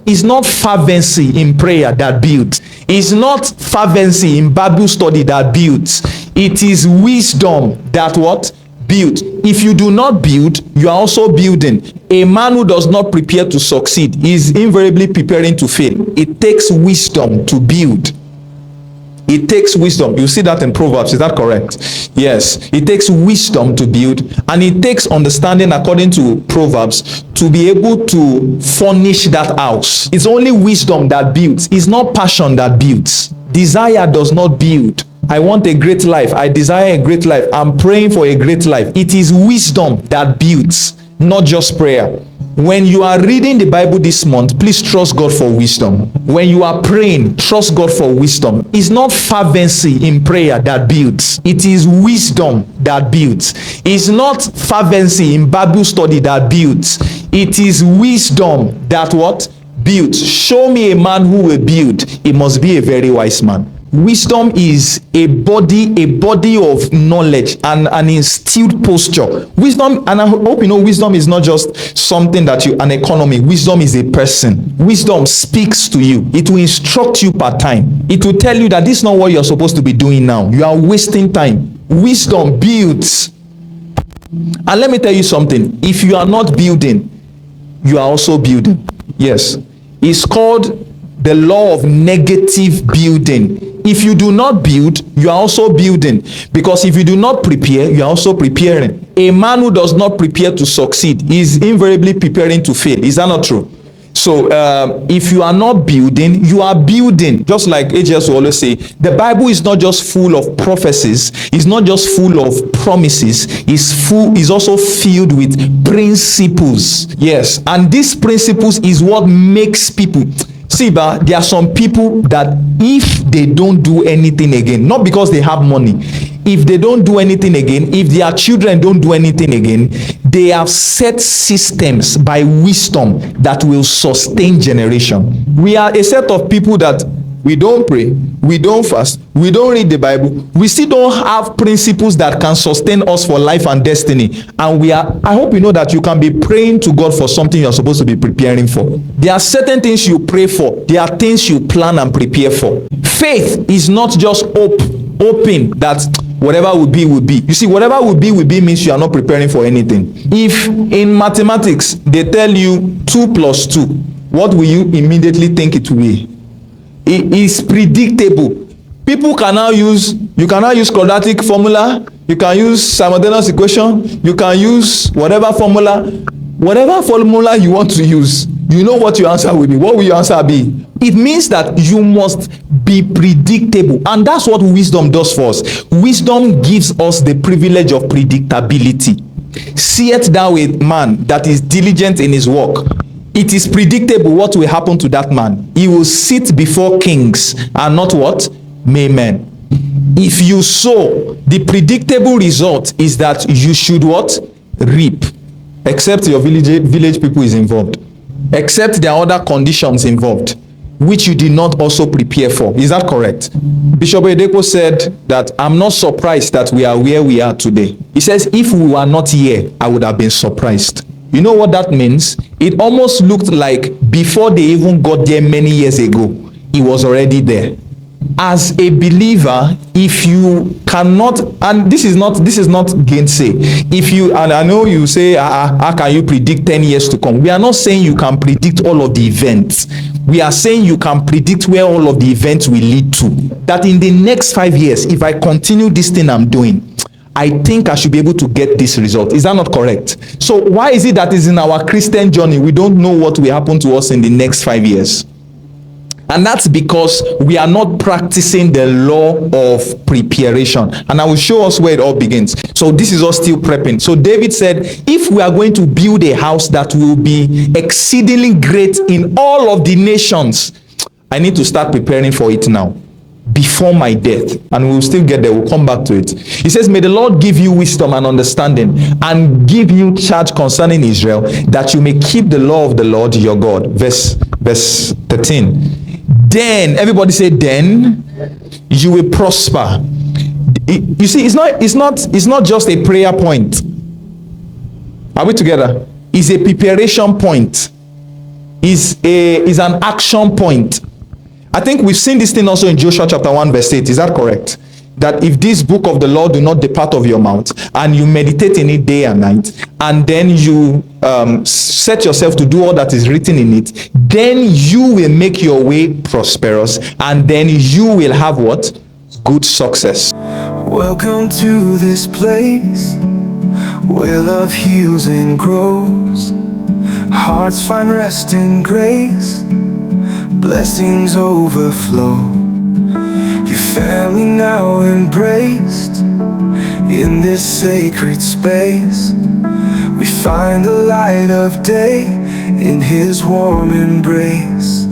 it's not fervency in prayer that builds. It's not fervency in Bible study that builds. It is wisdom that what? Build. If you do not build, you are also building. A man who does not prepare to succeed is invariably preparing to fail. It takes wisdom to build. It takes wisdom. You see that in Proverbs. Is that correct? Yes. It takes wisdom to build, and it takes understanding, according to Proverbs, to be able to furnish that house. It's only wisdom that builds. It's not passion that builds. Desire does not build. I want a great life. I desire a great life. I'm praying for a great life. It is wisdom that builds, not just prayer. When you are reading the Bible this month, please trust God for wisdom. When you are praying, trust God for wisdom. It's not fervency in prayer that builds. It is wisdom that builds. It's not fervency in Bible study that builds. It is wisdom that what? Builds. Show me a man who will build. He must be a very wise man. Wisdom is a body of knowledge and an instilled posture. Wisdom, and I hope you know, wisdom is not just something that an economy. Wisdom is a person. Wisdom speaks to you. It will instruct you per time. It will tell you that this is not what you're supposed to be doing now. You are wasting time. Wisdom builds. And let me tell you something. If you are not building, you are also building. Yes. It's called the law of negative building. If you do not build, you are also building. Because if you do not prepare, you are also preparing. A man who does not prepare to succeed is invariably preparing to fail. Is that not true? So if you are not building, you are building. Just like AJS will always say, the Bible is not just full of prophecies. It's not just full of promises. It's also filled with principles. Yes. And these principles is what makes people. See, but there are some people that if they don't do anything again, not because they have money, if they don't do anything again, if their children don't do anything again, they have set systems by wisdom that will sustain generation. We are a set of people that we don't pray, we don't fast, we don't read the Bible, we still don't have principles that can sustain us for life and destiny. And I hope you know that you can be praying to God for something you're supposed to be preparing for. There are certain things you pray for, there are things you plan and prepare for. Faith is not just hoping that whatever will be, will be. You see, whatever will be means you are not preparing for anything. If in mathematics they tell you 2 plus 2, what will you immediately think it will be? It is predictable. You can now use quadratic formula, you can use simultaneous equation, you can use whatever formula you want to use. You know what your answer will be. What will your answer be? It means that you must be predictable, and that's what wisdom does for us. Wisdom gives us the privilege of predictability. Seest thou a man that is diligent in his work? It is predictable what will happen to that man. He will sit before kings and not what? May men. If you sow, the predictable result is that you should what? Reap. Except your village people is involved. Except there are other conditions involved, which you did not also prepare for. Is that correct? Bishop Edeko said that I'm not surprised that we are where we are today. He says, if we were not here, I would have been surprised. You know what that means? It almost looked like before they even got there many years ago, he was already there. As a believer, if you cannot, and this is not gainsay. If you, and I know you say, how can you predict 10 years to come? We are not saying you can predict all of the events. We are saying you can predict where all of the events will lead to. That in the next 5 years, if I continue this thing I'm doing, I think I should be able to get this result. Is that not correct? So why is it that is in our Christian journey, we don't know what will happen to us in the next 5 years? And that's because we are not practicing the law of preparation. And I will show us where it all begins. So this is all still prepping. So David said, if we are going to build a house that will be exceedingly great in all of the nations, I need to start preparing for it now, before my death. And we'll still get there. We'll come back to it. He says, may the Lord give you wisdom and understanding, and give you charge concerning Israel, that you may keep the law of the Lord your God. Verse 13. Then, everybody say, then you will prosper. You see, it's not just a prayer point. Are we together? It's a preparation point. is an action point. I think we've seen this thing also in Joshua chapter 1 verse 8. Is that correct? That if this book of the law do not depart of your mouth, and you meditate in it day and night, and then you set yourself to do all that is written in it, then you will make your way prosperous, and then you will have what? Good success. Welcome to this place where love heals and grows. Hearts find rest in grace, blessings overflow. Your family now embraced in this sacred space. We find the light of day in His warm embrace.